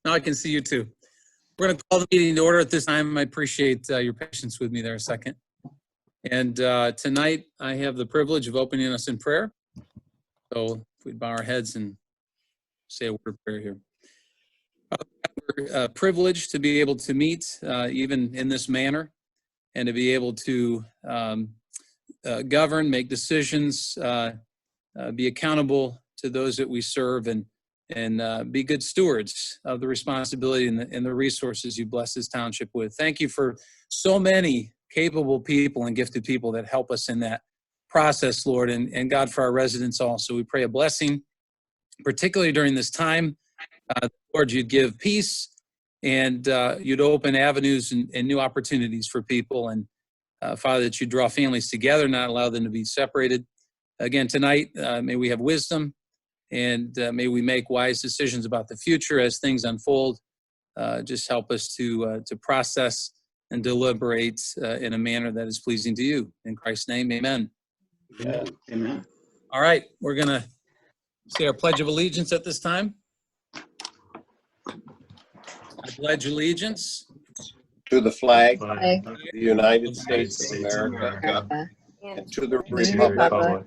Now I can see you too. We're going to call the meeting to order at this time. I appreciate your patience with me there a second. And tonight I have the privilege of opening us in prayer. So if we bow our heads and say a word of prayer here. We're privileged to be able to meet even in this manner and to be able to govern, make decisions, be accountable to those that we serve, and be good stewards of the responsibility and the resources you bless this township with. Thank you for so many capable people and gifted people that help us in that process, Lord, and God, for our residents also. We pray a blessing, particularly during this time. Lord, you'd give peace and you'd open avenues and new opportunities for people. And Father, that you draw families together, not allow them to be separated. Again, tonight, may we have wisdom, and may we make wise decisions about the future as things unfold. Just help us to process and deliberate in a manner that is pleasing to you. In Christ's name, amen. Amen. Amen. All right, we're going to say our Pledge of Allegiance at this time. I pledge allegiance to the flag of Flag the United States of America and to the republic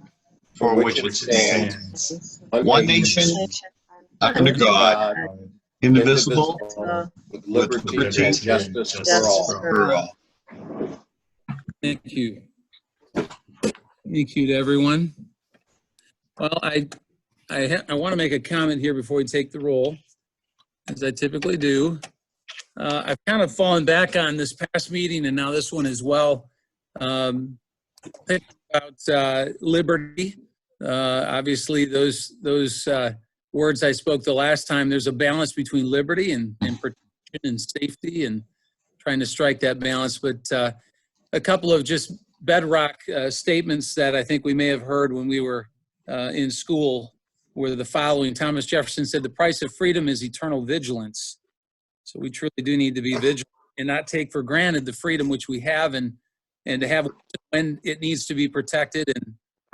for which it stands, one nation, under God, indivisible, with liberty and justice for all. Thank you. Thank you to everyone. Well, I want to make a comment here before we take the roll, as I typically do. I've kind of fallen back on this past meeting and now this one as well. About liberty. Obviously, those words I spoke the last time, there's a balance between liberty and protection and safety, and trying to strike that balance. But a couple of just bedrock statements that I think we may have heard when we were in school were the following. Thomas Jefferson said, "The price of freedom is eternal vigilance." So we truly do need to be vigilant and not take for granted the freedom which we have, and to have when it needs to be protected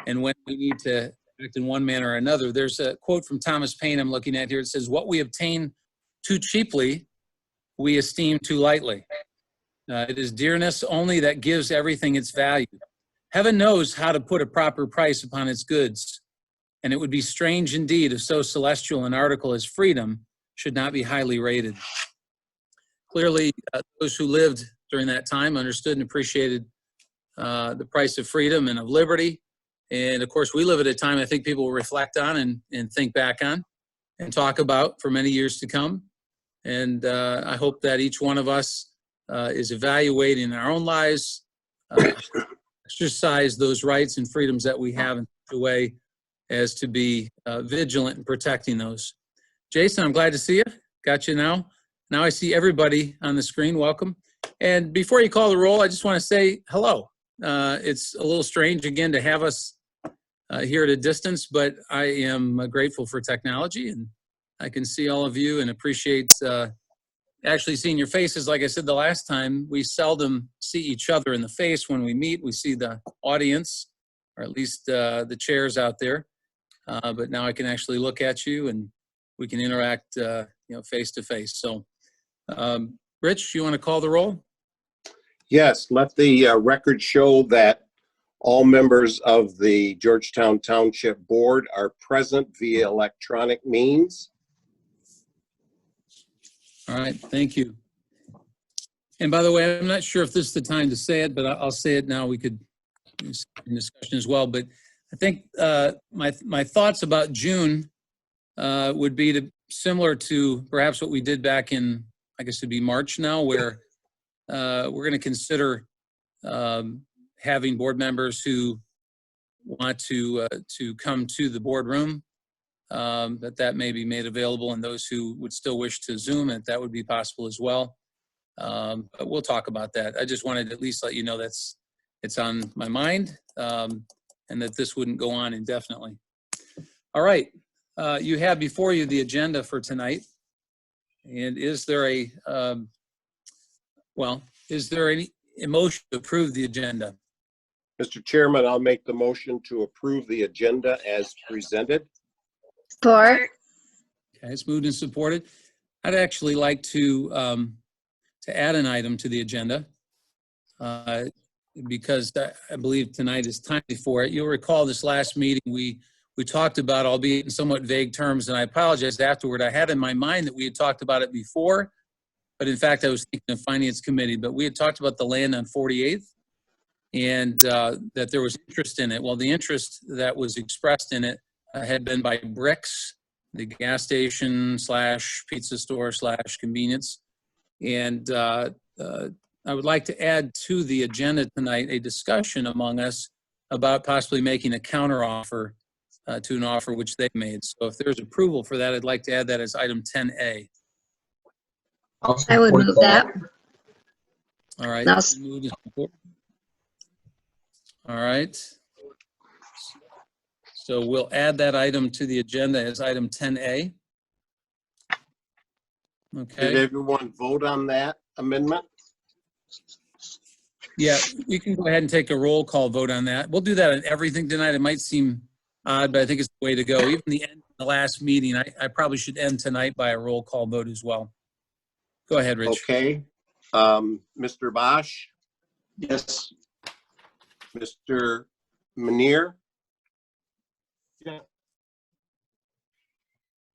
and when we need to act in one manner or another. There's a quote from Thomas Paine I'm looking at here. It says, "What we obtain too cheaply, we esteem too lightly. It is dearness only that gives everything its value. Heaven knows how to put a proper price upon its goods, and it would be strange indeed if so celestial an article as freedom should not be highly rated." Clearly, those who lived during that time understood and appreciated the price of freedom and of liberty. And of course, we live at a time I think people will reflect on and think back on and talk about for many years to come. And I hope that each one of us is evaluating in our own lives, exercise those rights and freedoms that we have in such a way as to be vigilant in protecting those. Jason, I'm glad to see you. Got you now. Now I see everybody on the screen. Welcome. And before you call the roll, I just want to say hello. It's a little strange, again, to have us here at a distance, but I am grateful for technology, and I can see all of you and appreciate actually seeing your faces. Like I said the last time, we seldom see each other in the face when we meet. We see the audience, or at least the chairs out there. But now I can actually look at you and we can interact face to face. So Rich, you want to call the roll? Yes, let the record show that all members of the Georgetown Township Board are present via electronic means. All right, thank you. And by the way, I'm not sure if this is the time to say it, but I'll say it now. We could use in discussion as well. But I think my thoughts about June would be similar to perhaps what we did back in, I guess it'd be March now, where we're going to consider having board members who want to come to the boardroom, that may be made available, and those who would still wish to Zoom, and that would be possible as well. But we'll talk about that. I just wanted to at least let you know it's on my mind, and that this wouldn't go on indefinitely. All right, you have before you the agenda for tonight. And is there any motion to approve the agenda? Mr. Chairman, I'll make the motion to approve the agenda as presented. Support. Okay, it's moved and supported. I'd actually like to add an item to the agenda because I believe tonight is timely for it. You'll recall this last meeting we talked about, albeit in somewhat vague terms, and I apologize afterward. I had in my mind that we had talked about it before, but in fact I was thinking of Finance Committee. But we had talked about the land on 48th and that there was interest in it. Well, the interest that was expressed in it had been by Bricks, the gas station / pizza / convenience. And I would like to add to the agenda tonight a discussion among us about possibly making a counteroffer to an offer which they made. So if there's approval for that, I'd like to add that as item 10A. I would move that. All right. Now, Moved and supported. All right. So we'll add that item to the agenda as item 10A. Did Okay. everyone vote on that amendment? Yeah, you can go ahead and take a roll call vote on that. We'll do that on everything tonight. It might seem odd, but I think it's the way to go. Even the last meeting, I probably should end tonight by a roll call vote as well. Go ahead, Rich. Okay. Mr. Bosch, Yes. Mr. Manier? Yeah.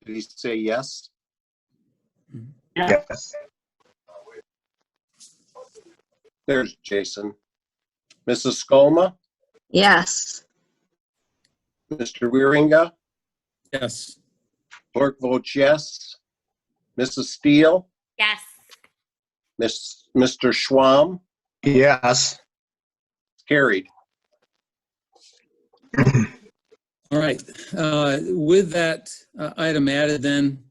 Did he say yes? Yes. There's Jason. Mrs. Skolma, yes. Mr. Wieringa, Yes. clerk votes yes. Mrs. Steele, Yes. Mr. Schwam, Yes. carried. All right. With that item added then,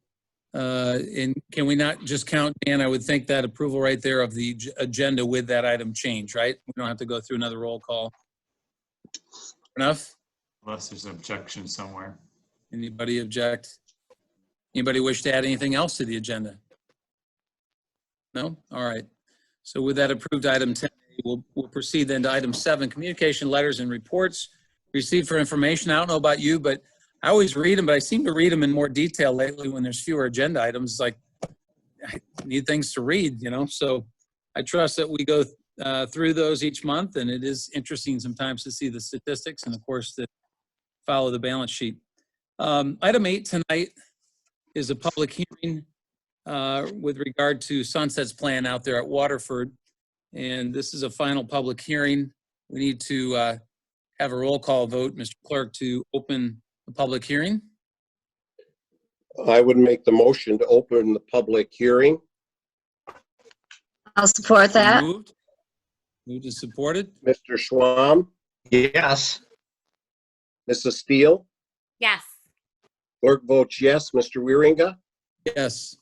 and can we not just count, Dan, I would think that approval right there of the agenda with that item change, right? We don't have to go through another roll call. Enough? Unless there's an objection somewhere. Anybody object? Anybody wish to add anything else to the agenda? No? All right. So with that approved item 10, we'll proceed then to item 7, communication letters and reports received for information. I don't know about you, but I always read them, but I seem to read them in more detail lately when there's fewer agenda items. It's like, I need things to read, you know? So I trust that we go through those each month, and it is interesting sometimes to see the statistics and, of course, to follow the balance sheet. Item 8 tonight is a public hearing with regard to Sunset's plan out there at Waterford. And this is a final public hearing. We need to have a roll call vote, Mr. Clerk, to open the public hearing. I would make the motion to open the public hearing. I'll support that. Moved and supported. Mr. Schwam, Yes. Mrs. Steele, Yes. clerk votes yes. Mr. Wieringa, Yes.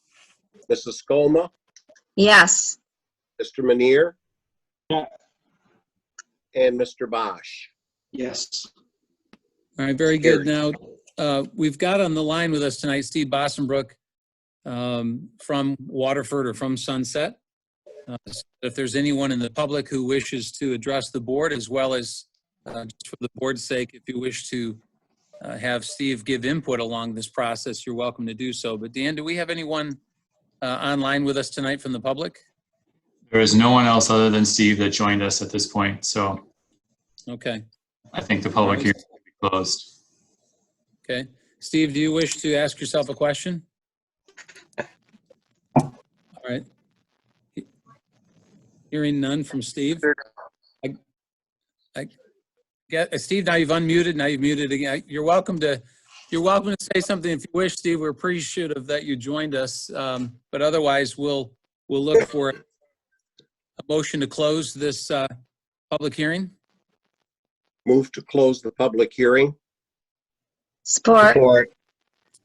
Mrs. Skolma, Yes. Mr. Manier, Yeah. and Mr. Bosch. Yes. All right, very good. Now, we've got on the line with us tonight Steve Bossenbrook from Waterford or from Sunset. If there's anyone in the public who wishes to address the board, as well as just for the board's sake, if you wish to have Steve give input along this process, you're welcome to do so. But Dan, do we have anyone online with us tonight from the public? There is no one else other than Steve that joined us at this point, so Okay, I think the public hearing will be closed. okay. Steve, do you wish to ask yourself a question? All right. Hearing none from Steve. Steve, now you've unmuted. Now you've muted again. You're welcome to say something if you wish, Steve. We're appreciative that you joined us. But otherwise, we'll look for a motion to close this public hearing. Move to close the public hearing. Support.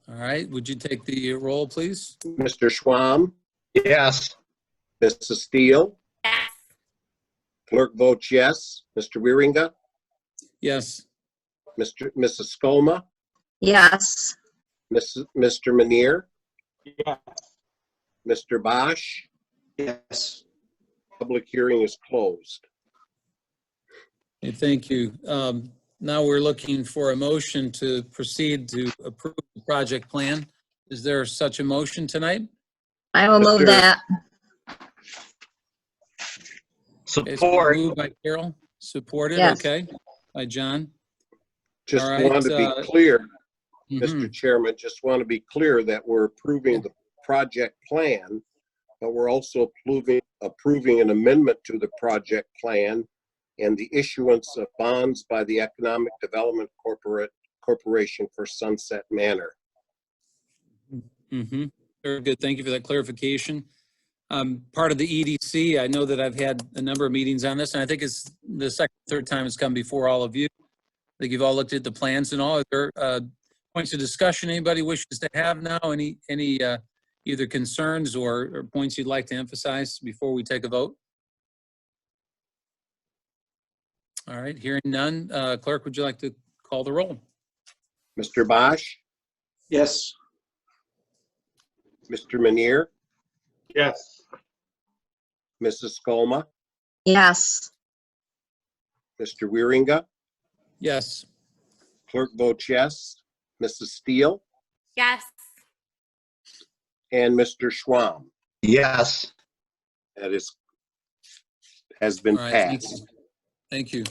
All right. Would you take the roll, please? Mr. Schwam, Yes. Mrs. Steele, Yes. clerk votes yes. Mr. Wieringa, Yes. Mrs. Skolma, Yes. Mr. Manier, Yeah. Mr. Bosch. Yes. Public hearing is closed. Okay, thank you. Now we're looking for a motion to proceed to approve the project plan. Is there such a motion tonight? I will move Mr. that. It's been Support. moved by Carol, supported, Yes. okay, by John. Just All right, want to be clear, Mhm. Mr. Chairman, just want to be clear that we're approving the project plan, but we're also approving an amendment to the project plan and the issuance of bonds by the Economic Development Corporation for Sunset Manor. Mm-hmm. Very good. Thank you for that clarification. Part of the EDC, I know that I've had a number of meetings on this, and I think it's the second, third time it's come before all of you. I think you've all looked at the plans and all. Are there points of discussion anybody wishes to have now? Any either concerns or points you'd like to emphasize before we take a vote? All right, hearing none. Clerk, would you like to call the roll? Mr. Bosch, Yes. Mr. Manier, Yes. Mrs. Skolma, Yes. Mr. Wieringa, Yes. clerk votes yes, Mrs. Steele, Yes. and Mr. Schwam. Yes. That has been All right, thank passed. you. Thank you.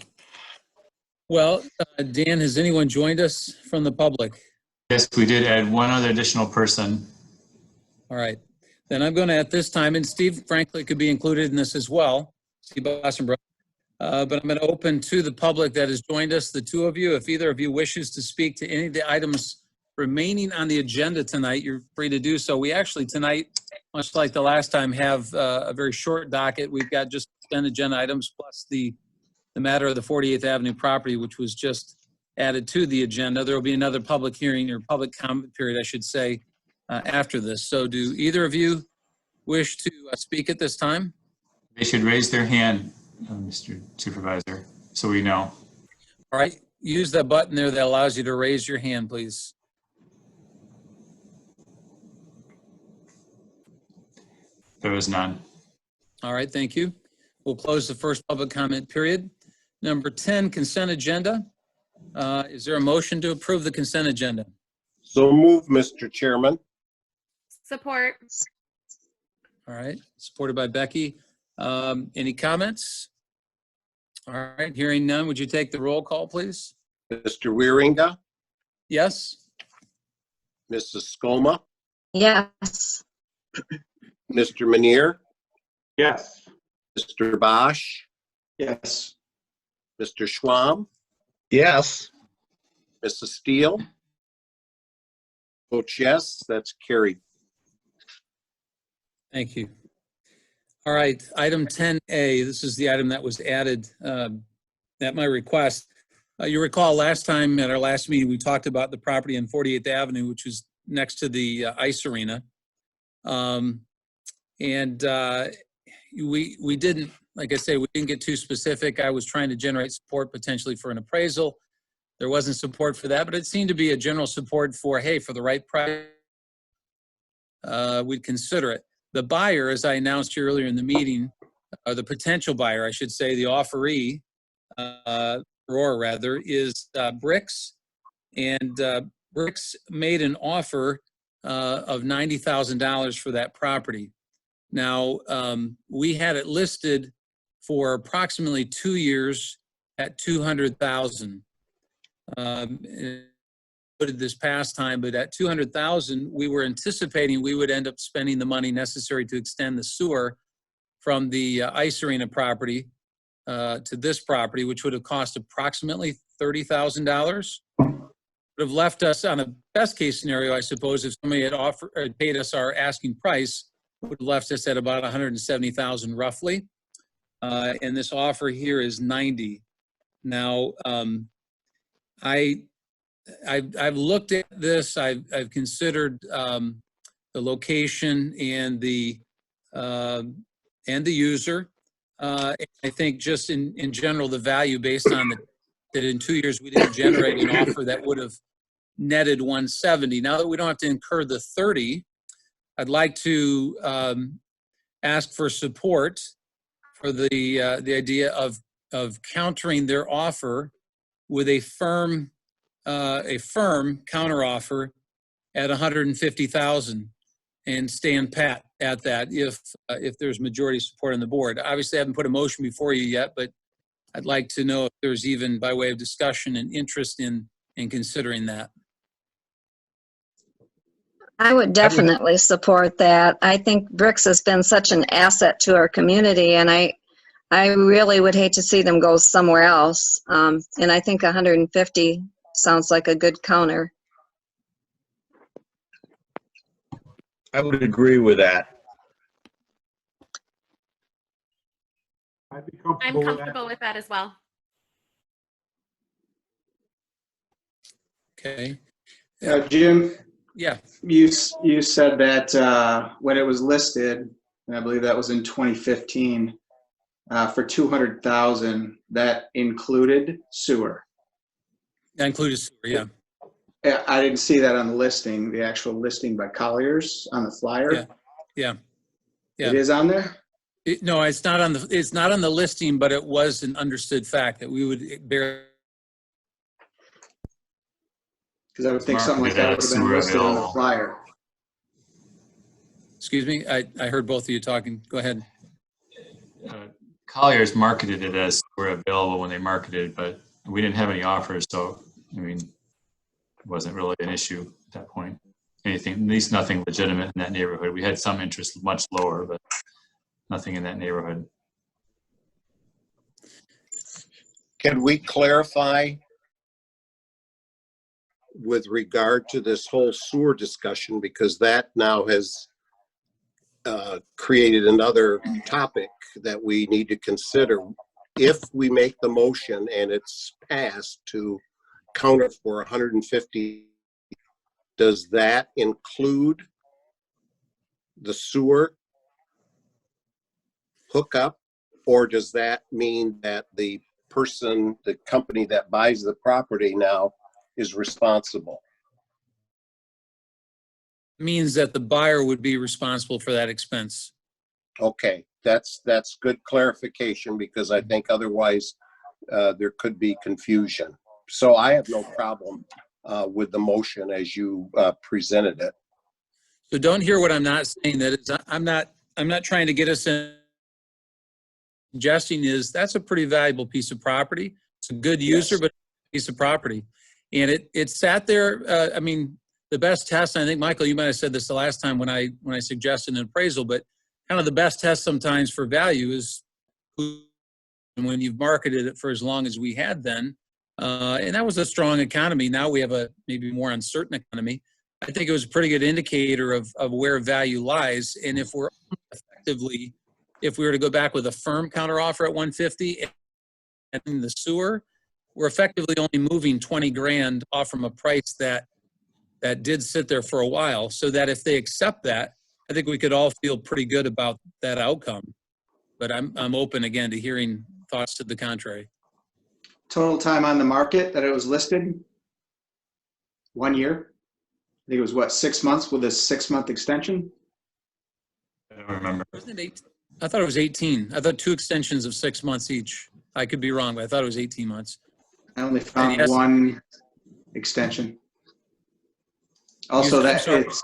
Well, Dan, has anyone joined us from the public? Yes, we did add one other additional person. All right, then I'm going to at this time, and Steve, frankly, could be included in this as well, Steve Bossenbrook. But I'm going to open to the public that has joined us, the two of you. If either of you wishes to speak to any of the items remaining on the agenda tonight, you're free to do so. We actually tonight, much like the last time, have a very short docket. We've got just 10 agenda items plus the matter of the 48th Avenue property, which was just added to the agenda. There will be another public hearing or public comment period, I should say, after this. So do either of you wish to speak at this time? They should raise their hand, Mr. Supervisor, so we know. All right, use that button there that allows you to raise your hand, please. There was none. All right, thank you. We'll close the first public comment period. Number 10, consent agenda. Is there a motion to approve the consent agenda? So move, Mr. Chairman. Support. All right, supported by Becky. Any comments? All right, hearing none, would you take the roll call, please? Mr. Wieringa, Yes? Mrs. Skolma, Yes. Mr. Manier, Yes. Mr. Bosch, Yes. Mr. Schwam, Yes. Mrs. Steele. Votes yes, that's carried. Thank you. All right, item 10A, this is the item that was added at my request. You recall last time at our last meeting, we talked about the property on 48th Avenue, which was next to the ice arena. We didn't, like I say, we didn't get too specific. I was trying to generate support potentially for an appraisal. There wasn't support for that, but it seemed to be a general support for, hey, for the right price, we'd consider it. The buyer, as I announced earlier in the meeting, the potential buyer, I should say, the offeree, or rather, is Bricks. And Bricks made an offer of $90,000 for that property. Now, we had it listed for approximately 2 years at $200,000. This past time, but at $200,000, we were anticipating we would end up spending the money necessary to extend the sewer from the ice arena property to this property, which would have cost approximately $30,000. Would have left us on a best case scenario, I suppose, if somebody had offered or paid us our asking price, would have left us at about $170,000 roughly. And this offer here is 90. Now, I've looked at this. I've considered the location and the user. I think just in general, the value based on that in 2 years we didn't generate an offer that would have netted 170. Now that we don't have to incur the 30, I'd like to ask for support for the idea of countering their offer with a firm counteroffer at $150,000. and stand pat at that if there's majority support on the board. Obviously, I haven't put a motion before you yet, but I'd like to know if there's even by way of discussion and interest in considering that. I would definitely support that. I think bricks has been such an asset to our community, and I really would hate to see them go somewhere else. And I think 150 sounds like a good counter. I would agree with that. I'd be I'm comfortable with that. comfortable with that as well. Okay. Jim, Yeah. you said that when it was listed, and I believe that was in 2015, for 200,000, that included sewer. That included sewer, yeah. I didn't see that on the listing, the actual listing by Colliers on the flyer. Yeah. It is on there? No, it's not on the listing, but it was an understood fact that we would bear. Because I would think something like that would have been listed on the flyer. Excuse me, I heard both of you talking. Go ahead. Colliers marketed it as we're available when they marketed, but we didn't have any offers, so I mean, it wasn't really an issue at that point. Anything, at least nothing legitimate in that neighborhood. We had some interest much lower, but nothing in that neighborhood. Can we clarify with regard to this whole sewer discussion, because that now has created another topic that we need to consider. If we make the motion and it's passed to counter for 150, does that include the sewer hookup, or does that mean that the person, the company that buys the property now is responsible? Means that the buyer would be responsible for that expense. Okay, that's good clarification, because I think otherwise there could be confusion. So I have no problem with the motion as you presented it. So don't hear what I'm not saying. That is, I'm not trying to get us in. Suggesting is that's a pretty valuable piece of property. It's a good user, Yes. but a piece of property, and it sat there. I mean, the best test. I think Michael, you might have said this the last time when I suggested an appraisal, but kind of the best test sometimes for value is when you've marketed it for as long as we had then, and that was a strong economy. Now we have a maybe more uncertain economy. I think it was a pretty good indicator of where value lies, and if we're effectively. If we were to go back with a firm counteroffer at 150 and in the sewer, we're effectively only moving 20 grand off from a price that did sit there for a while. So that if they accept that, I think we could all feel pretty good about that outcome. But I'm open again to hearing thoughts to the contrary. Total time on the market that it was listed? 1 year? I think it was what, 6 months with a 6-month extension? I don't remember. Wasn't it 18? I thought it was 18. I thought 2 extensions of 6 months each. I could be wrong, but I thought it was 18 months. I only found Yes. one extension. Also, I'm that sorry. it's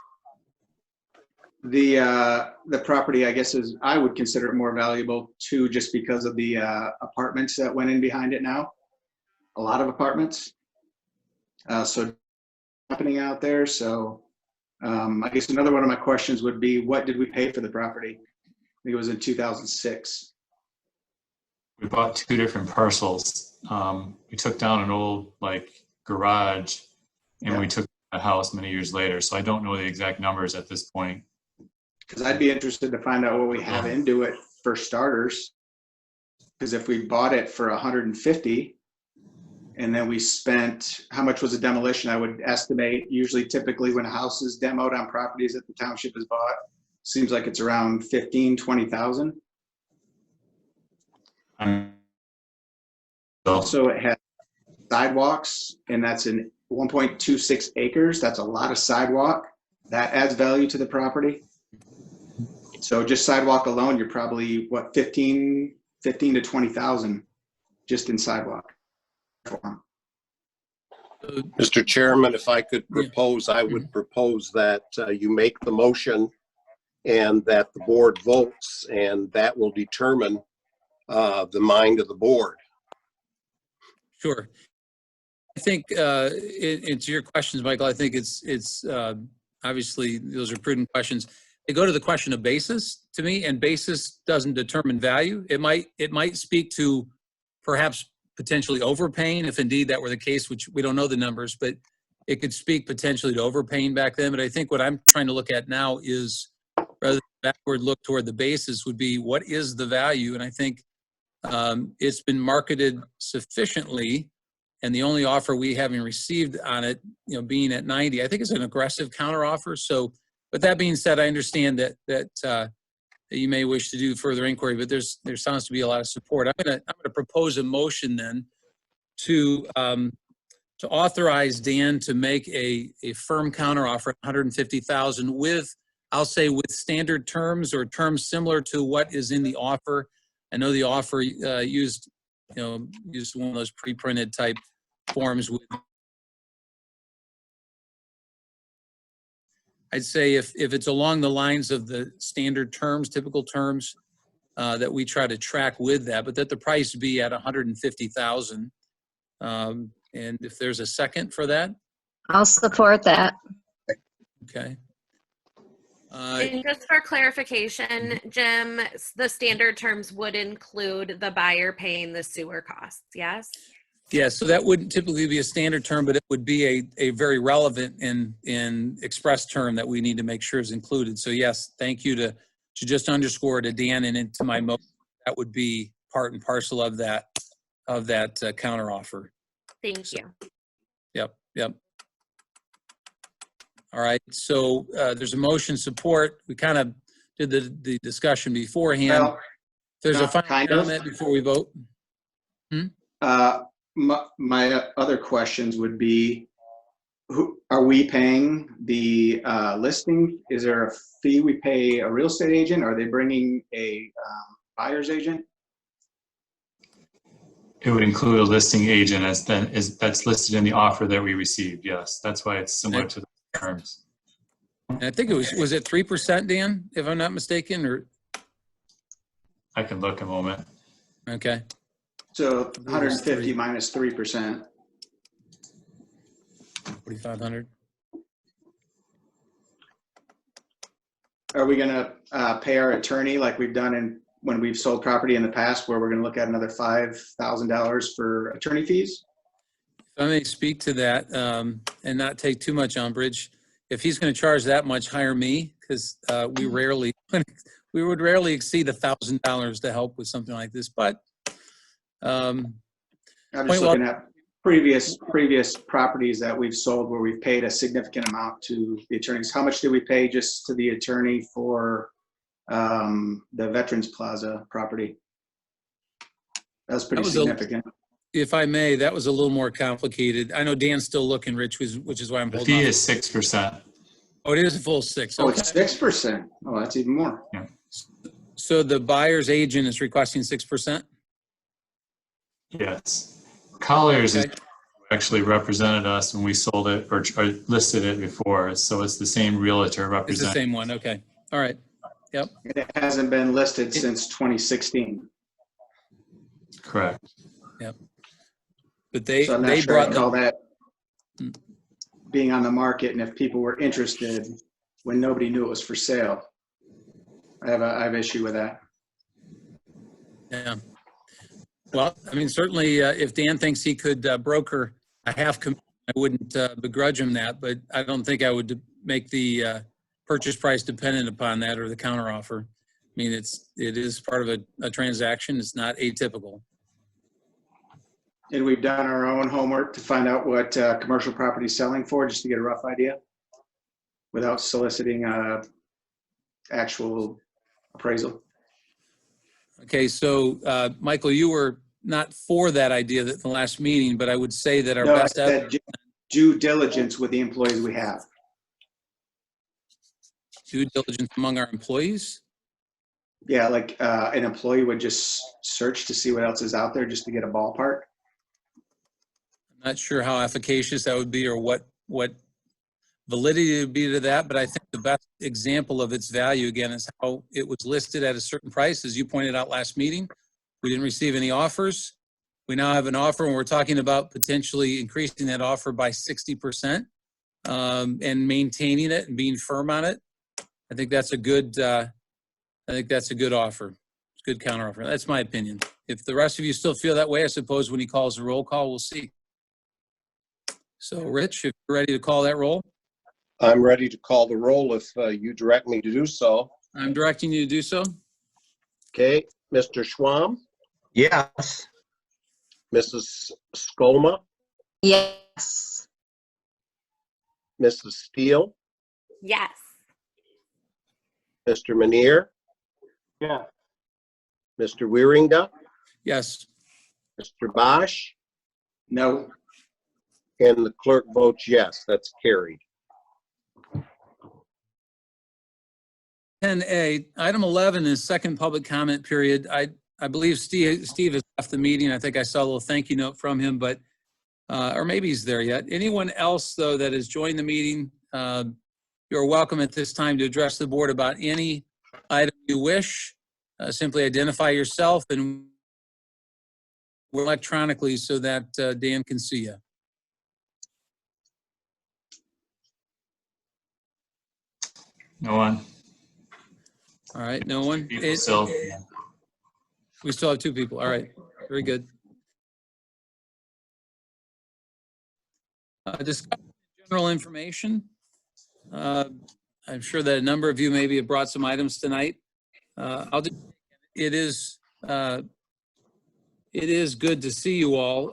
the property, I guess, is, I would consider it more valuable too, just because of the apartments that went in behind it now. A lot of apartments. So happening out there. So I guess another one of my questions would be, what did we pay for the property? I think it was in 2006. We bought 2 different parcels. We took down an old garage, and we took a house many years later. So I don't know the exact numbers at this point. Because I'd be interested to find out what we have into it for starters. Because if we bought it for 150, and then we spent, how much was the demolition? I would estimate, usually typically when a house is demoed on properties that the township has bought, seems like it's around 15, 20,000. Also, it has sidewalks, and that's in 1.26 acres. That's a lot of sidewalk. That adds value to the property. So just sidewalk alone, you're probably, what, 15 to 20,000 just in sidewalk. Mr. Chairman, if I could propose, I would propose that you make the motion and that the board votes, and that will determine the mind of the board. Sure. I think to your questions, Michael, I think it's obviously those are prudent questions. They go to the question of basis to me, and basis doesn't determine value. It might speak to perhaps potentially overpaying, if indeed that were the case, which we don't know the numbers, but it could speak potentially to overpaying back then. But I think what I'm trying to look at now is, rather than backward look toward the basis, would be what is the value? And I think it's been marketed sufficiently, and the only offer we haven't received on it, being at 90, I think is an aggressive counteroffer. So, but that being said, I understand that you may wish to do further inquiry, but there sounds to be a lot of support. I'm gonna propose a motion then to authorize Dan to make a firm counteroffer at 150,000 with, I'll say, with standard terms or terms similar to what is in the offer. I know the offer used one of those pre-printed type forms with, I'd say if it's along the lines of the standard terms, typical terms, that we try to track with that, but that the price be at 150,000. And if there's a second for that. I'll support that. Okay. And just for clarification, Jim, the standard terms would include the buyer paying the sewer costs, yes? Yeah, so that wouldn't typically be a standard term, but it would be a very relevant and express term that we need to make sure is included. So yes, thank you to just underscore to Dan and into my motion, that would be part and parcel of that counteroffer. Thank you. Yep. All right, so there's a motion support. We kind of did the discussion beforehand. Well, There's a not final kind of. comment before we vote. My other questions would be, who are we paying the listing? Is there a fee we pay a real estate agent? Are they bringing a buyer's agent? It would include a listing agent that's listed in the offer that we received. Yes, that's why it's similar to the terms. And I think was it 3%, Dan, if I'm not mistaken, or? I can look a moment. Okay. So 150 minus 3%. 4,500. Are we gonna pay our attorney like we've done when we've sold property in the past, where we're gonna look at another $5,000 for attorney fees? If I may speak to that and not take too much umbrage, if he's going to charge that much, hire me, because we would rarely exceed $1,000 to help with something like this. But I'm just looking at previous properties that we've sold where we've paid a significant amount to the attorneys. How much did we pay just to the attorney for the Veterans Plaza property? That was pretty significant. If I may, that was a little more complicated. I know Dan's still looking, Rich, which is why I'm The holding fee on. is 6%. Oh, it is a full 6. Oh, Okay. it's 6%. Oh, that's even more. Yeah. So the buyer's agent is requesting 6%? Yes. Colliers Okay. actually represented us when we sold it or listed it before. So it's the same realtor It's the representing. same one. Okay. All right. Yep. It hasn't been listed since 2016. Correct. Yep. But they So I'm not sure brought I'd call that being on the market, and if people were interested when nobody knew it was for sale. I have issue with that. Yeah. Well, I mean, certainly if Dan thinks he could broker a half commission, I wouldn't begrudge him that, but I don't think I would make the purchase price dependent upon that or the counteroffer. I mean, it is part of a transaction. It's not atypical. And we've done our own homework to find out what commercial property is selling for, just to get a rough idea, without soliciting actual appraisal. Okay, so Michael, you were not for that idea at the last meeting, but I would say that our No, I best said due diligence with the employees we have. due diligence among our employees. Yeah, like an employee would just search to see what else is out there just to get a ballpark. I'm not sure how efficacious that would be or what validity to be to that, but I think the best example of its value, again, is how it was listed at a certain price. As you pointed out last meeting, we didn't receive any offers. We now have an offer, and we're talking about potentially increasing that offer by 60%, and maintaining it and being firm on it. I think that's a good, offer. It's a good counteroffer. That's my opinion. If the rest of you still feel that way, I suppose when he calls the roll call, we'll see. So, Rich, if you're ready to call that roll. I'm ready to call the roll if you direct me to do so. I'm directing you to do so. Okay, Mr. Schwam, Yes. Mrs. Skoma, Yes. Mrs. Steele, Yes. Mr. Manier, Yeah. Mr. Wieringa, Yes. Mr. Bosch, No. and the clerk votes yes. That's carried. 10A, item 11 is second public comment period. I believe Steve has left the meeting. I think I saw a little thank you note from him, but, or maybe he's there yet. Anyone else, though, that has joined the meeting, you're welcome at this time to address the board about any item you wish. Simply identify yourself and electronically so that Dan can see you. No one. All right, no one? People still. We still have 2 people. All right, very good. Discuss general information. I'm sure that a number of you maybe have brought some items tonight. It is good to see you all.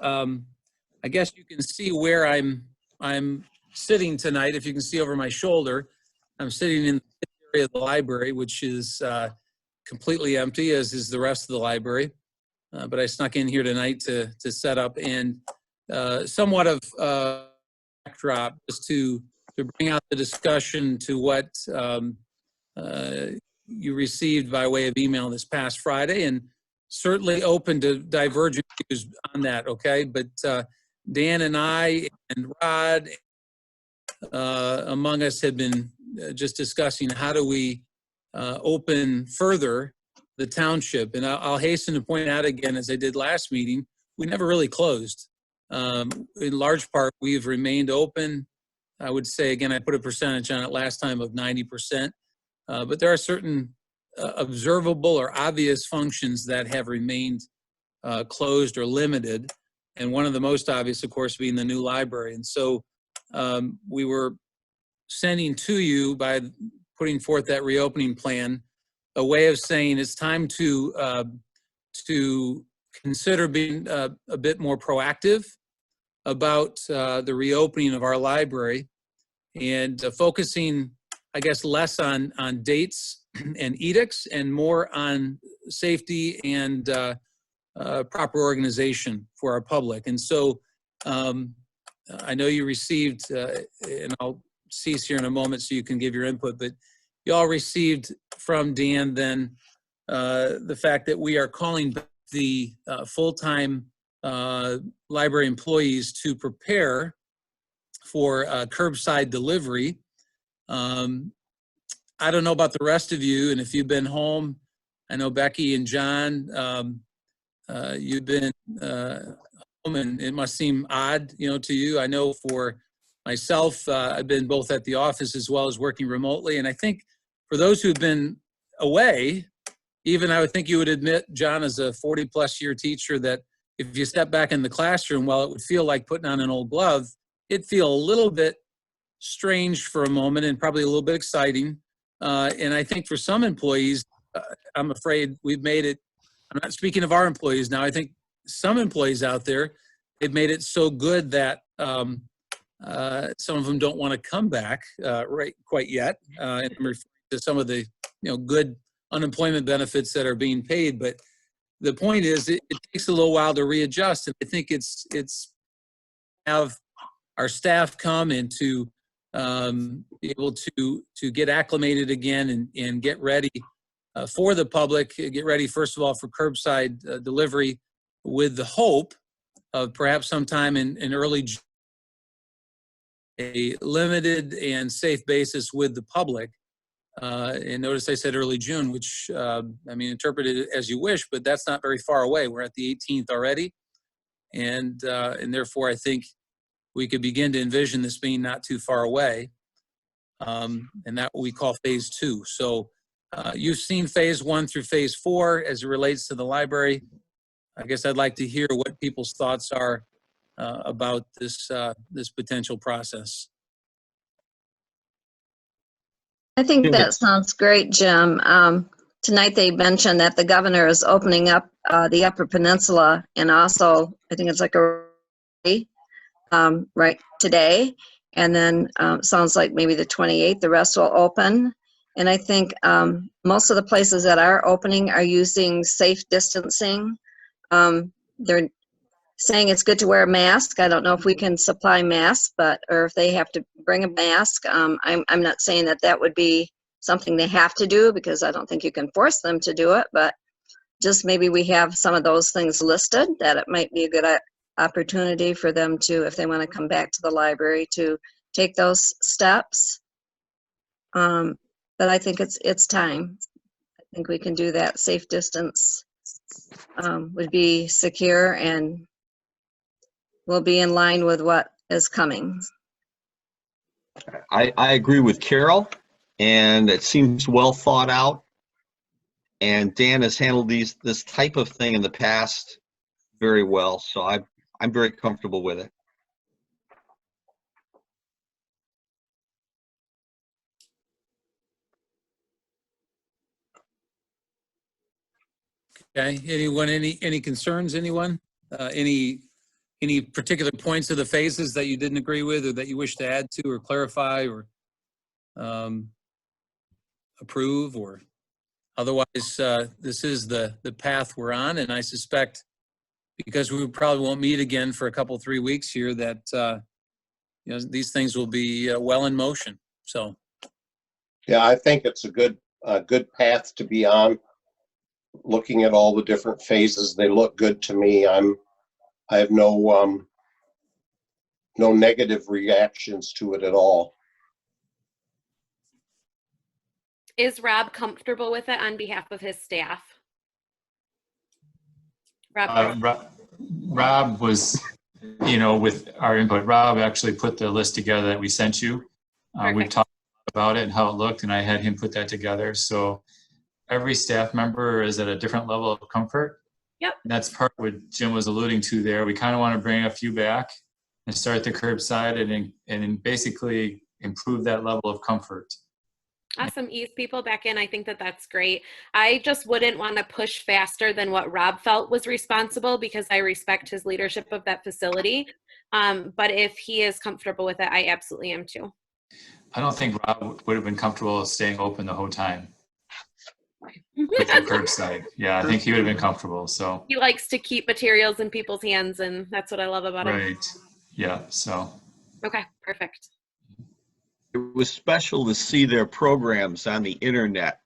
I guess you can see where I'm sitting tonight. If you can see over my shoulder, I'm sitting in the area of the library, which is completely empty, as is the rest of the library. But I snuck in here tonight to set up and somewhat of backdrop just to bring out the discussion to what you received by way of email this past Friday, and certainly open to divergent views on that, okay? But Dan and I and Rod, among us, have been just discussing how do we open further the township. And I'll hasten to point out again, as I did last meeting, we never really closed. In large part, we've remained open. I would say, again, I put a percentage on it last time of 90%. But there are certain observable or obvious functions that have remained closed or limited. And one of the most obvious, of course, being the new library. And so we were sending to you, by putting forth that reopening plan, a way of saying it's time to consider being a bit more proactive about the reopening of our library, and focusing, I guess, less on dates and edicts and more on safety and proper organization for our public. And so I know you received, and I'll cease here in a moment so you can give your input, but you all received from Dan then the fact that we are calling back the full-time library employees to prepare for curbside delivery. I don't know about the rest of you, and if you've been home, I know Becky and John, you've been home, and it must seem odd, to you. I know for myself, I've been both at the office as well as working remotely, and I think for those who've been away, even I would think you would admit, John, as a 40-plus year teacher, that if you step back in the classroom, while it would feel like putting on an old glove, it'd feel a little bit strange for a moment and probably a little bit exciting. And I think for some employees, I'm afraid we've made it, I'm not speaking of our employees now, I think some employees out there, they've made it so good that some of them don't want to come back right quite yet. And I'm referring to some of the good unemployment benefits that are being paid. But the point is, it takes a little while to readjust. And I think it's have our staff come and to be able to get acclimated again and get ready for the public, get ready, first of all, for curbside delivery, with the hope of perhaps sometime in early June a limited and safe basis with the public. And notice I said early June, which, I mean, interpret it as you wish, but that's not very far away. We're at the 18th already. And therefore, I think we could begin to envision this being not too far away. And that what we call phase 2. So you've seen phase 1 through phase 4 as it relates to the library. I guess I'd like to hear what people's thoughts are about this potential process. I think that sounds great, Jim. Tonight they mentioned that the governor is opening up the Upper Peninsula, and also I think it's like right today, and then sounds like maybe the 28th the rest will open. And I think most of the places that are opening are using safe distancing. They're saying it's good to wear a mask. I don't know if we can supply masks, or if they have to bring a mask. I'm not saying that that would be something they have to do, because I don't think you can force them to do it, but just maybe we have some of those things listed, that it might be a good opportunity for them to, if they want to come back to the library, to take those steps. But I think it's time. I think we can do that. Safe distance would be secure and will be in line with what is coming. I agree with Carol, and it seems well thought out. And Dan has handled this type of thing in the past very well, so I'm very comfortable with it. Okay, anyone, any concerns, anyone? Any particular points of the phases that you didn't agree with, or that you wish to add to or clarify or approve, or otherwise this is the path we're on, and I suspect because we probably won't meet again for a couple, 3 weeks here, that you know, these things will be well in motion. So Yeah, I think it's a good path to be on. Looking at all the different phases, they look good to me. I have no negative reactions to it at all. Is Rob comfortable with it on behalf of his staff? Rob was, you know, with our input, Rob actually put the list together that we sent you. We've talked about it and how it looked, and I had him put that together. So every staff member is at a different level of comfort. Yep. And that's part of what Jim was alluding to there. We kind of want to bring a few back and start the curbside and basically improve that level of comfort. Awesome. Ease people back in. I think that that's great. I just wouldn't want to push faster than what Rob felt was responsible, because I respect his leadership of that facility. But if he is comfortable with it, I absolutely am too. I don't think Rob would have been comfortable staying open the whole time with the curbside. Yeah, I think he would have been comfortable. So he likes to keep materials in people's hands, and that's what I love about him. Right. Yeah. So. Okay. Perfect. It was special to see their programs on the internet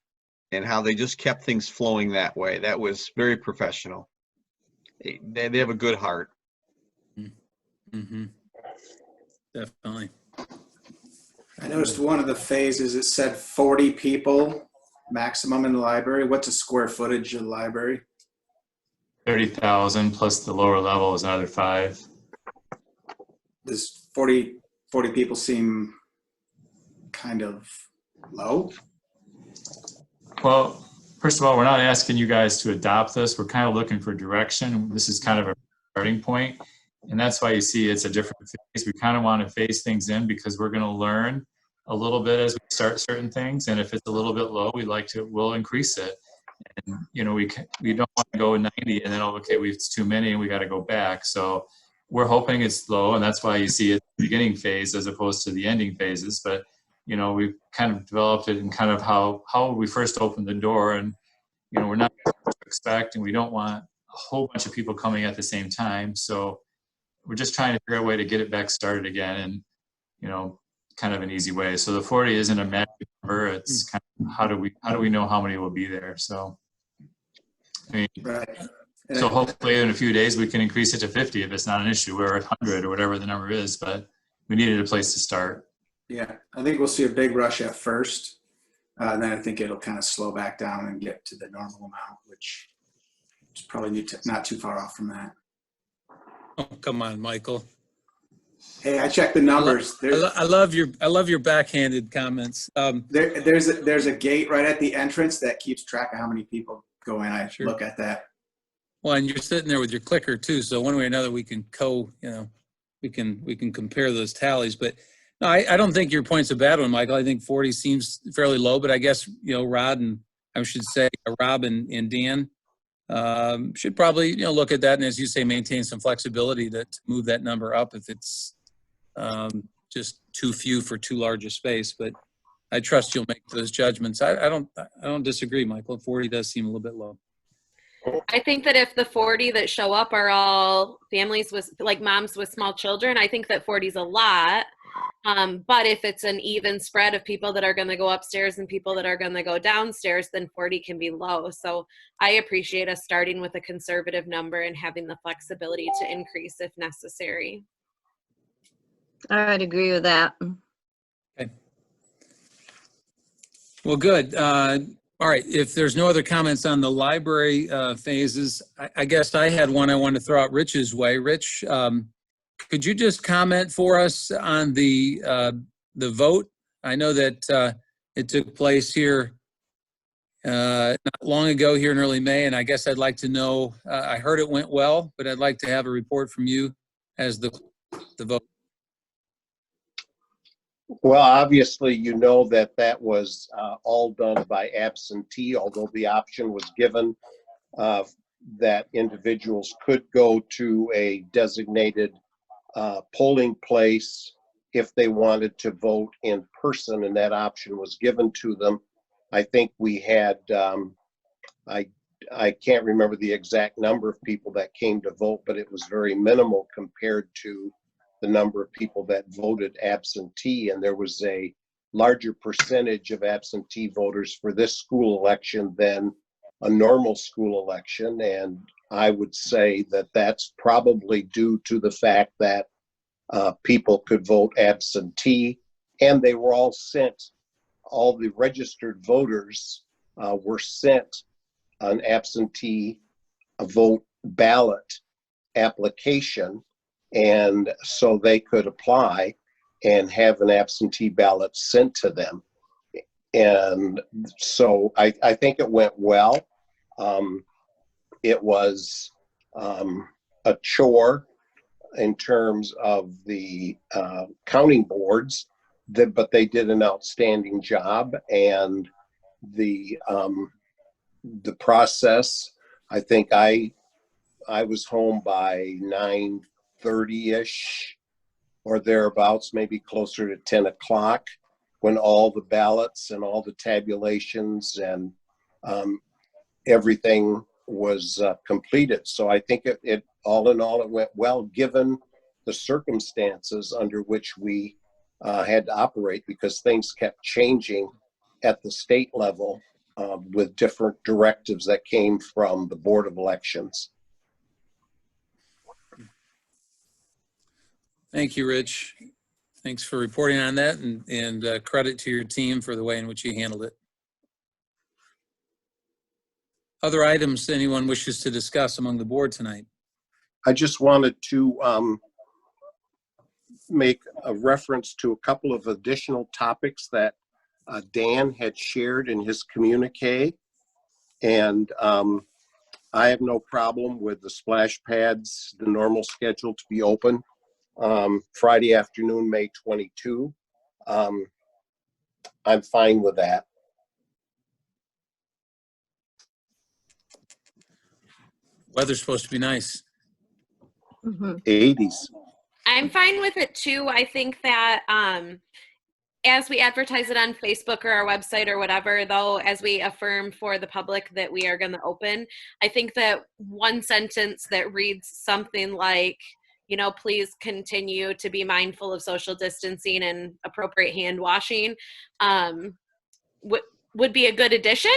and how they just kept things flowing that way. That was very professional. They have a good heart. mm-hmm. Definitely. I noticed one of the phases, it said 40 people maximum in the library. What's the square footage of the library? 30,000 plus the lower level is another 5. Does 40 people seem kind of low? Well, first of all, we're not asking you guys to adopt this. We're kind of looking for direction. This is kind of a starting point. And that's why you see it's a different phase. We kind of want to phase things in because we're going to learn a little bit as we start certain things. And if it's a little bit low, we'll increase it. And, you know, we don't want to go 90 and then, okay, it's too many and we got to go back. So we're hoping it's low, and that's why you see it the beginning phase as opposed to the ending phases. But, you know, we've kind of developed it in kind of how we first opened the door. And, you know, we're not to expect, and we don't want a whole bunch of people coming at the same time. So we're just trying to figure out a way to get it back started again, and, you know, kind of an easy way. So the 40 isn't a magic number. It's kind of how do we know how many will be there? So, I mean, Right. So hopefully in a few days we can increase it to 50 if it's not an issue, or 100 or whatever the number is. But we needed a place to start. Yeah, I think we'll see a big rush at first. Then I think it'll kind of slow back down and get to the normal amount, which is probably not too far off from that. Oh, come on, Michael. Hey, I checked the numbers. I love your backhanded comments. There's a gate right at the entrance that keeps track of how many people go in. I Sure. look at that. Well, and you're sitting there with your clicker too, so one way or another we can we can compare those tallies. But no, I don't think your point's a bad one, Michael. I think 40 seems fairly low, but I guess Rob and Dan should probably look at that, and as you say, maintain some flexibility to move that number up if it's just too few for too large a space. But I trust you'll make those judgments. I don't disagree, Michael. 40 does seem a little bit low. I think that if the 40 that show up are all families with, like, moms with small children, I think that 40 is a lot. But if it's an even spread of people that are going to go upstairs and people that are going to go downstairs, then 40 can be low. So I appreciate us starting with a conservative number and having the flexibility to increase if necessary. I would agree with that. Okay. Well, good. All right. If there's no other comments on the library phases, I guess I had one I wanted to throw out Rich's way. Rich, could you just comment for us on the vote? I know that it took place here not long ago here in early May, and I guess I'd like to know, I heard it went well, but I'd like to have a report from you as the vote. Well, obviously, that was all done by absentee, although the option was given that individuals could go to a designated polling place if they wanted to vote in person, and that option was given to them. I think we had, I can't remember the exact number of people that came to vote, but it was very minimal compared to the number of people that voted absentee, and there was a larger percentage of absentee voters for this school election than a normal school election. And I would say that that's probably due to the fact that people could vote absentee, and they were all the registered voters were sent an absentee vote ballot application, and so they could apply and have an absentee ballot sent to them. And so I think it went well. It was a chore in terms of the counting boards, but they did an outstanding job. And the process, I think I was home by 9:30-ish or thereabouts, maybe closer to 10 o'clock, when all the ballots and all the tabulations and everything was completed. So I think it all in all, it went well, given the circumstances under which we had to operate, because things kept changing at the state level with different directives that came from the Board of Elections. Thank you, Rich. Thanks for reporting on that, and credit to your team for the way in which you handled it. Other items anyone wishes to discuss among the board tonight? I just wanted to make a reference to a couple of additional topics that Dan had shared in his communique. And I have no problem with the splash pads, the normal schedule to be open Friday afternoon, May 22. I'm fine with that. Weather's supposed to be nice. 80s. I'm fine with it too. I think that as we advertise it on Facebook or our website or whatever, though, as we affirm for the public that we are going to open, I think that one sentence that reads something like, please continue to be mindful of social distancing and appropriate hand washing would be a good addition,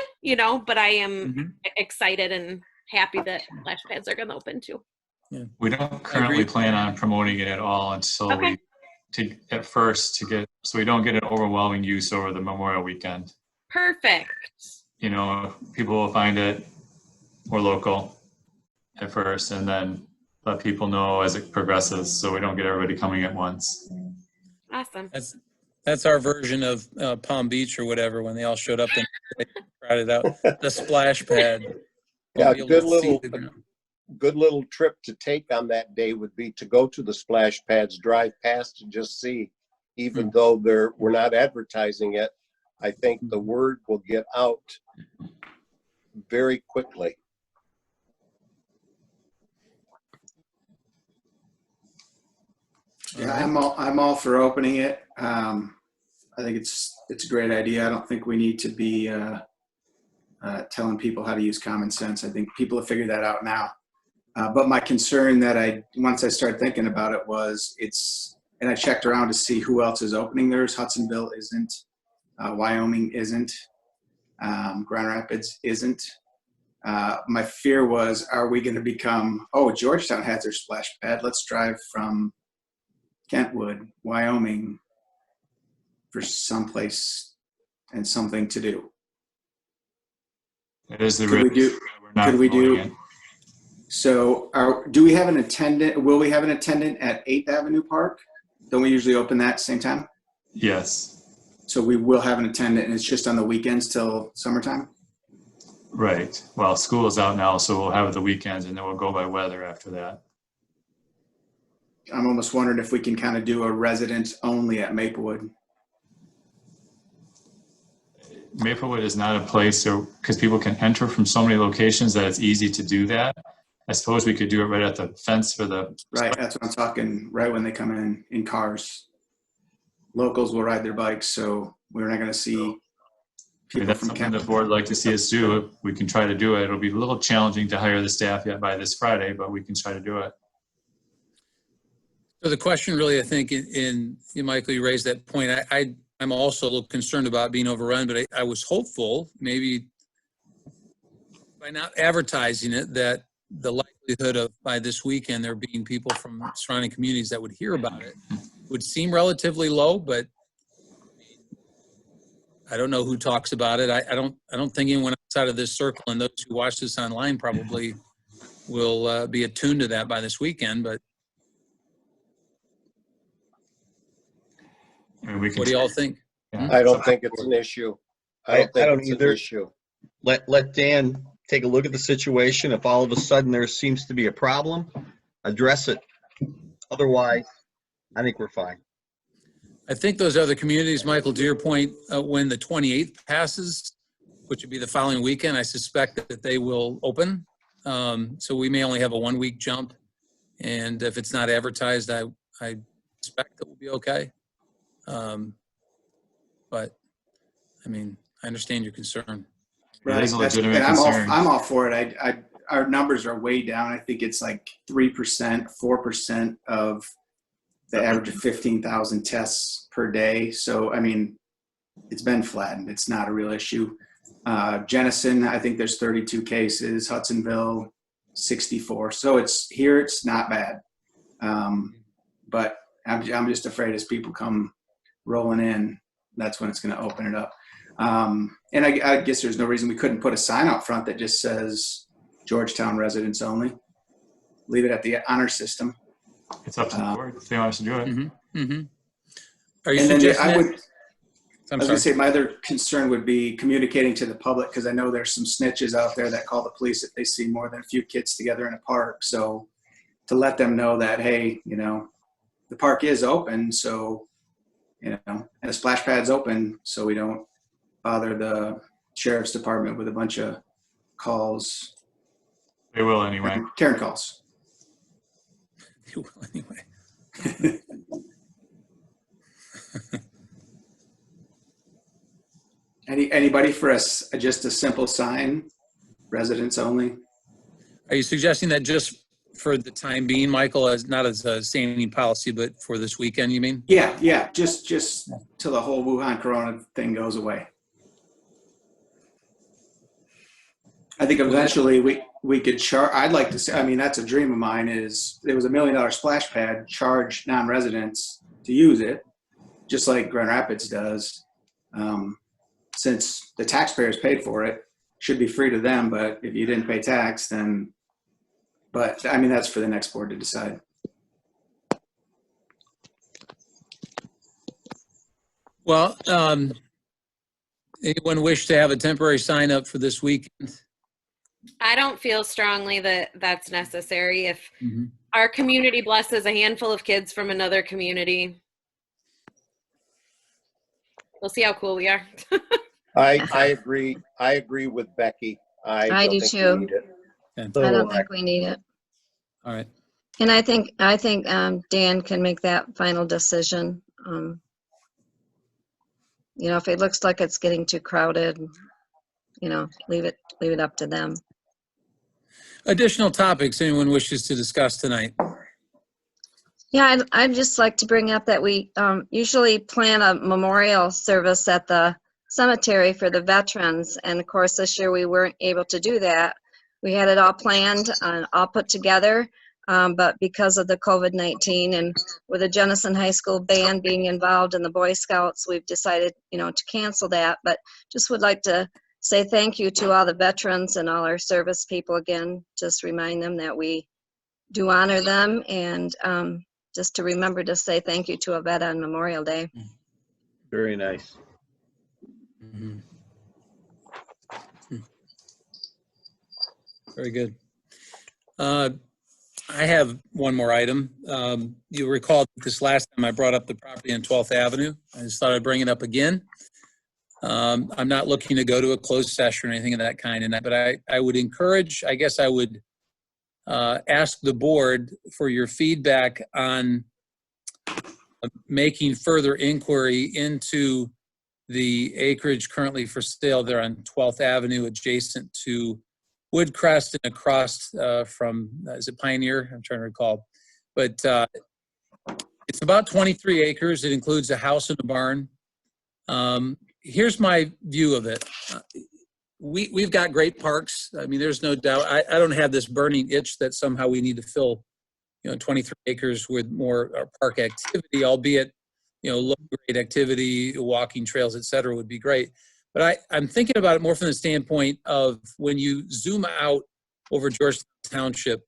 but I am excited and happy that splash pads are going to open too. Yeah. We don't currently plan on promoting it at all until we at first to get, so we don't get an overwhelming use over the Memorial Weekend. Perfect. You know, people will find it more local at first, and then let people know as it progresses, so we don't get everybody coming at once. Awesome. That's our version of Palm Beach or whatever, when they all showed up and they crowded out the splash pad. Yeah, Won't be able to see the ground. good little trip to take on that day would be to go to the splash pads, drive past and just see, even though we're not advertising it, I think the word will get out very quickly. Yeah, I'm all for opening it. I think it's a great idea. I don't think we need to be telling people how to use common sense. I think people have figured that out now. But my concern that once I started thinking about it was and I checked around to see who else is opening theirs. Hudsonville isn't, Wyoming isn't, Grand Rapids isn't. My fear was, are we going to become, Georgetown has their splash pad. Let's drive from Kentwood, Wyoming for someplace and something to do. It is the Could we risk. do, could we do, so do we have an attendant, will we have an attendant at 8th Avenue Park? Don't we usually open that same time? Yes. So we will have an attendant, and it's just on the weekends till summertime? Right. Well, school is out now, so we'll have it the weekends, and then we'll go by weather after that. I'm almost wondering if we can kind of do a residents only at Maplewood. Maplewood is not a place because people can enter from so many locations that it's easy to do that. I suppose we could do it right at the fence for the. Right, that's what I'm talking, right when they come in cars. Locals will ride their bikes, so we're not going to see people That's from something Kent. the board would like to see us do. We can try to do it. It'll be a little challenging to hire the staff yet by this Friday, but we can try to do it. So the question really, I think, Michael, you raised that point. I'm also a little concerned about being overrun, but I was hopeful, maybe by not advertising it, that the likelihood of by this weekend there being people from surrounding communities that would hear about it would seem relatively low, but I don't know who talks about it. I don't think anyone outside of this circle and those who watch this online probably will be attuned to that by this weekend, but I mean, what do y'all think? Yeah. I don't think it's an issue. I don't think it's an issue. Let Dan take a look at the situation. If all of a sudden there seems to be a problem, address it. Otherwise, I think we're fine. I think those other communities, Michael, to your point, when the 28th passes, which would be the following weekend, I suspect that they will open. So we may only have a 1 week jump. And if it's not advertised, I expect that we'll be okay. But I mean, I understand your concern. It is a Right. legitimate And concern. I'm all for it. Our numbers are way down. I think it's like 3%, 4% of the average of 15,000 tests per day. So, I mean, it's been flattened. It's not a real issue. Jenison, I think there's 32 cases. Hudsonville, 64. So it's not bad. But I'm just afraid as people come rolling in, that's when it's going to open it up. And I guess there's no reason we couldn't put a sign out front that just says Georgetown residents only. Leave it at the honor system. It's up to the board if they want us to do it. Mm-hmm. Mm-hmm. Are you And then suggesting I that? was going to say my other concern would be communicating to the public, because I know there's some snitches out there that call the police if they see more than a few kids together in a park. So to let them know that, hey, the park is open, so, and the splash pad's open, so we don't bother the sheriff's department with a bunch of calls. They will anyway. Karen calls. You will anyway. Anybody for us? Just a simple sign, residents only. Are you suggesting that just for the time being, Michael, as not as a standing policy, but for this weekend, you mean? Yeah. Just till the whole Wuhan Corona thing goes away. I think eventually we could charge. I'd like to say. I mean, that's a dream of mine. Is there was $1 million splash pad, charge non-residents to to use it, just like Grand Rapids does. Since the taxpayers paid for it, should be free to them, but if you didn't pay tax, then, but I mean, that's for the next board to decide. Well, anyone wish to have a temporary sign up for this weekend? I don't feel strongly that that's necessary. If Mm-hmm. our community blesses a handful of kids from another community, we'll see how cool we are. I agree. I agree with Becky. I don't do think we too. need it. I don't think we need it. All right. And I think Dan can make that final decision. If it looks like it's getting too crowded, leave it up to them. Additional topics anyone wishes to discuss tonight? Yeah, I'd just like to bring up that we usually plan a memorial service at the cemetery for the veterans. And of course, this year we weren't able to do that. We had it all planned and all put together. But because of the COVID-19 and with the Jenison High School band being involved in the Boy Scouts, we've decided, to cancel that. But just would like to say thank you to all the veterans and all our service people again. Just remind them that we do honor them, and just to remember to say thank you to a vet on Memorial Day. Very nice. Mm-hmm. Very good. I have one more item. You recall this last time I brought up the property on 12th Avenue. I just thought I'd bring it up again. I'm not looking to go to a closed session or anything of that kind, but I would encourage, I guess I would ask the board for your feedback on making further inquiry into the acreage currently for sale there on 12th Avenue adjacent to Woodcrest and across from, is it Pioneer? I'm trying to recall. But it's about 23 acres. It includes a house and a barn. Here's my view of it. We've got great parks. I mean, there's no doubt. I don't have this burning itch that somehow we need to fill, 23 acres with more park activity, albeit, low grade activity, walking trails, et cetera, would be great. But I'm thinking about it more from the standpoint of when you zoom out over Georgetown Township,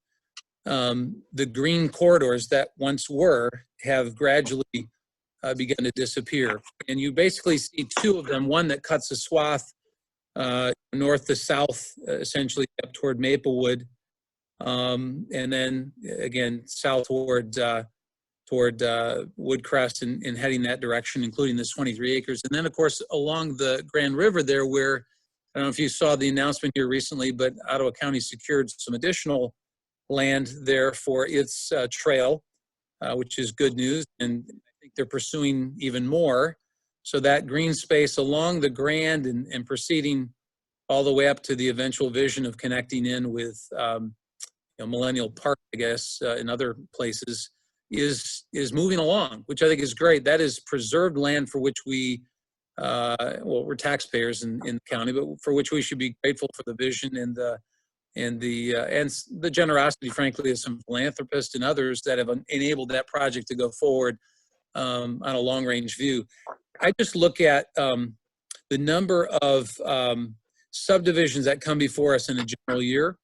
the green corridors that once were have gradually begun to disappear. And you basically see two of them, one that cuts a swath north to south, essentially up toward Maplewood, and then again south toward Woodcrest and heading that direction, including this 23 acres. And then, of course, along the Grand River there, where, I don't know if you saw the announcement here recently, but Ottawa County secured some additional land there for its trail, which is good news. And I think they're pursuing even more. So that green space along the Grand and proceeding all the way up to the eventual vision of connecting in with Millennial Park, I guess, in other places, is moving along, which I think is great. That is preserved land for which we, we're taxpayers in the county, but for which we should be grateful for the vision and the generosity, frankly, of some philanthropists and others that have enabled that project to go forward on a long-range view. I just look at the number of subdivisions that come before us in a general year.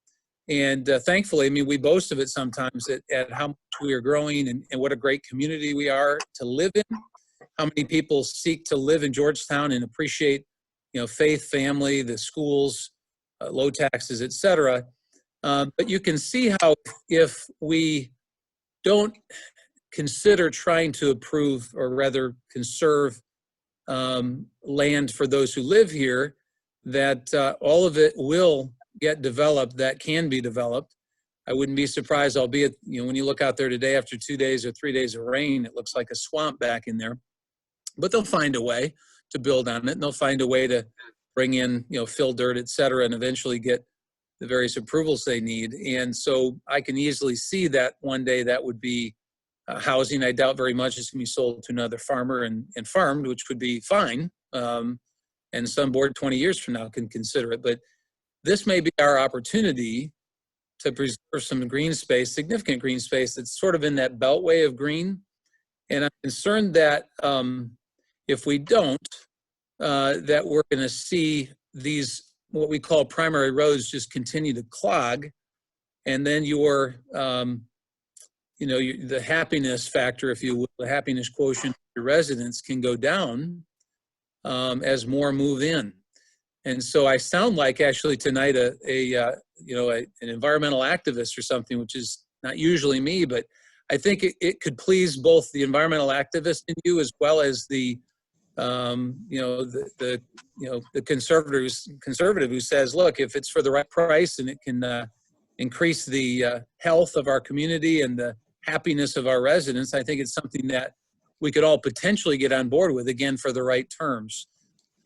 And thankfully, I mean, we boast of it sometimes at how much we are growing and what a great community we are to live in. How many people seek to live in Georgetown and appreciate, faith, family, the schools, low taxes, et cetera. But you can see how if we don't consider trying to improve or rather conserve land for those who live here, that all of it will get developed that can be developed. I wouldn't be surprised, albeit, when you look out there today after 2 days or 3 days of rain, it looks like a swamp back in there. But they'll find a way to build on it, and they'll find a way to bring in, fill dirt, et cetera, and eventually get the various approvals they need. And so I can easily see that one day that would be housing. I doubt very much it's going to be sold to another farmer and farmed, which would be fine. And some board 20 years from now can consider it. But this may be our opportunity to preserve some green space, significant green space that's sort of in that beltway of green. And I'm concerned that if we don't, that we're going to see these, what we call primary roads, just continue to clog. And then your, the happiness factor, if you will, the happiness quotient of your residents can go down as more move in. And so I sound like actually tonight an environmental activist or something, which is not usually me, but I think it could please both the environmental activist in you as well as the conservative who says, look, if it's for the right price and it can increase the health of our community and the happiness of our residents, I think it's something that we could all potentially get on board with, again, for the right terms.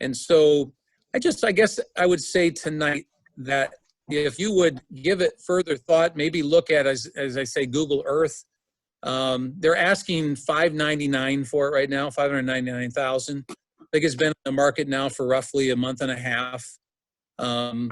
And so I guess I would say tonight that if you would give it further thought, maybe look at, as I say, Google Earth. They're asking $599 for it right now, $599,000. I think it's been in the market now for roughly a month and a half. I'm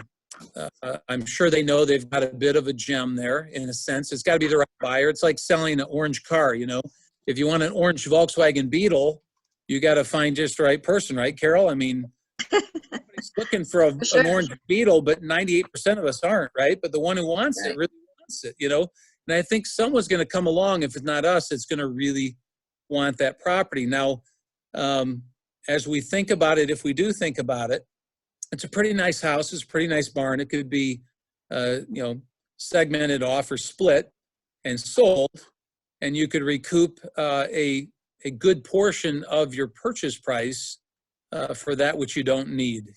sure they know they've got a bit of a gem there in a sense. It's got to be the right buyer. It's like selling an orange car, If you want an orange Volkswagen Beetle, you got to find just the right person, right, Carol? I mean, everybody's looking for an orange Beetle, but 98% of us aren't, right? But the one who wants it really wants it, And I think someone's going to come along, if it's not us, it's going to really want that property. Now, as we think about it, if we do think about it, it's a pretty nice house. It's a pretty nice barn. It could be, segmented off or split and sold, and you could recoup a good portion of your purchase price for that which you don't need,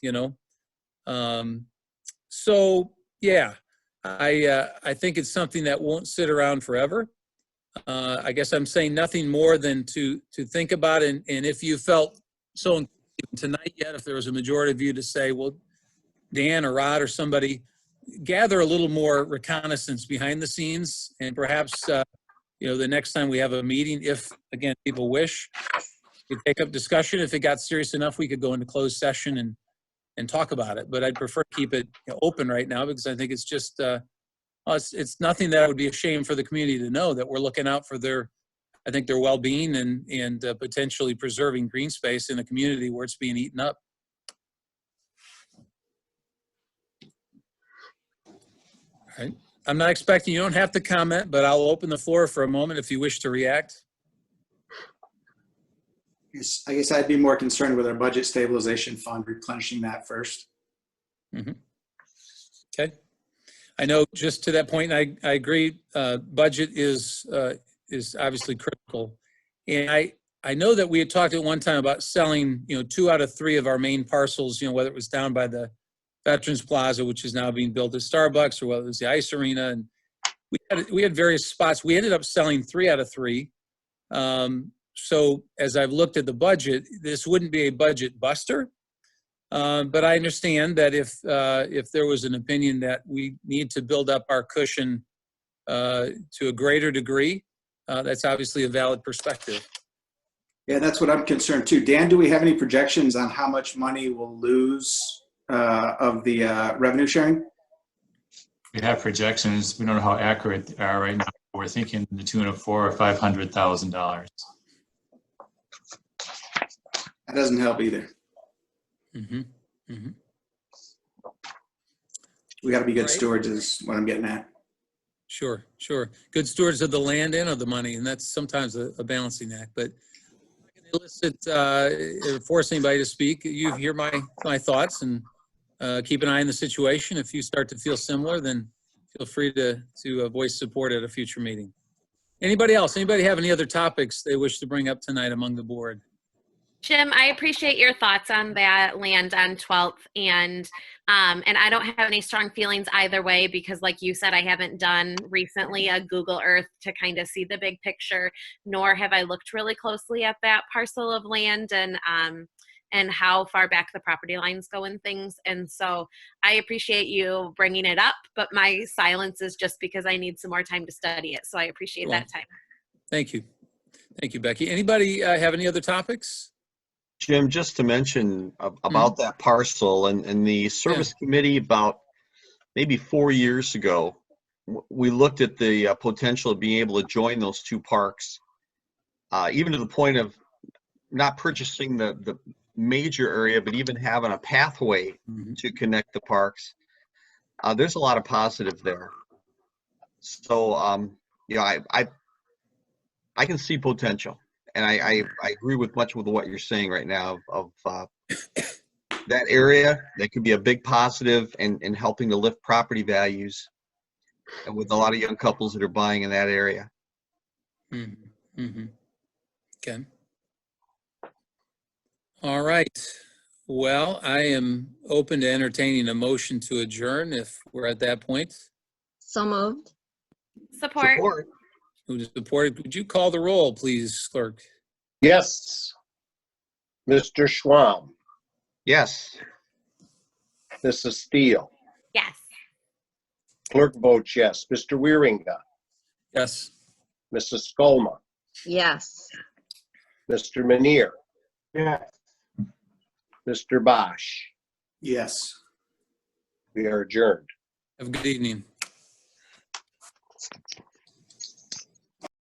So, yeah. I think it's something that won't sit around forever. I guess I'm saying nothing more than to think about it. And if you felt so tonight yet, if there was a majority of you to say, well, Dan or Rod or somebody, gather a little more reconnaissance behind the scenes, and perhaps, the next time we have a meeting, if, again, people wish, we take up discussion. If it got serious enough, we could go into closed session and talk about it. But I'd prefer to keep it open right now, because I think it's just, it's nothing that would be a shame for the community to know that we're looking out for their well-being and potentially preserving green space in a community where it's being eaten up. All right. I'm not expecting, you don't have to comment, but I'll open the floor for a moment if you wish to react. I guess I'd be more concerned with our budget stabilization fund, replenishing that first. Mm-hmm. Okay. I know, just to that point, I agree, budget is obviously critical. And I know that we had talked at one time about selling, 2 out of 3 of our main parcels, whether it was down by the Veterans Plaza, which is now being built as Starbucks, or whether it was the ice arena. And we had various spots. We ended up selling 3 out of 3. So as I've looked at the budget, this wouldn't be a budget buster. But I understand that if there was an opinion that we need to build up our cushion to a greater degree, that's obviously a valid perspective. Yeah, that's what I'm concerned too. Dan, do we have any projections on how much money we'll lose of the revenue sharing? We have projections. We don't know how accurate they are right now. We're thinking the tune of $400,000 or $500,000. That doesn't help either. Mm-hmm. Mm-hmm. We got to be good Right. stewards is what I'm getting at. Sure. Good stewards of the land and of the money, and that's sometimes a balancing act. But I can elicit, force anybody to speak. You hear my thoughts, and keep an eye on the situation. If you start to feel similar, then feel free to voice support at a future meeting. Anybody else? Anybody have any other topics they wish to bring up tonight among the board? Jim, I appreciate your thoughts on that land on 12th, and I don't have any strong feelings either way, because like you said, I haven't done recently a Google Earth to kind of see the big picture, nor have I looked really closely at that parcel of land and how far back the property lines go and things. And so I appreciate you bringing it up, but my silence is just because I need some more time to study it. So I appreciate that time. Thank you. Thank you, Becky. Anybody have any other topics? Jim, just to mention about that parcel and the service committee about maybe 4 years ago, we looked at the potential of being able to join those 2 parks. even to the point of not purchasing the major area, but even having a pathway Mhm. to connect the parks. There's a lot of positive there. So, you know, I can see potential, and I agree with much with what you're saying right now of that area. That could be a big positive in helping to lift property values, and with a lot of young couples that are buying in that area. Mhm. Mhm. Okay. All right. Well, I am open to entertaining a motion to adjourn if we're at that point. So moved. Support. Support. Who is supported? Would you call the roll, please, clerk? Yes. Mr. Schwam, Yes. Mrs. Steele, Yes. clerk votes yes. Mr. Wieringa, Yes. Mrs. Skolma, Yes. Mr. Manier, Yes. Mr. Bosch. Yes. We are adjourned. Have a good evening.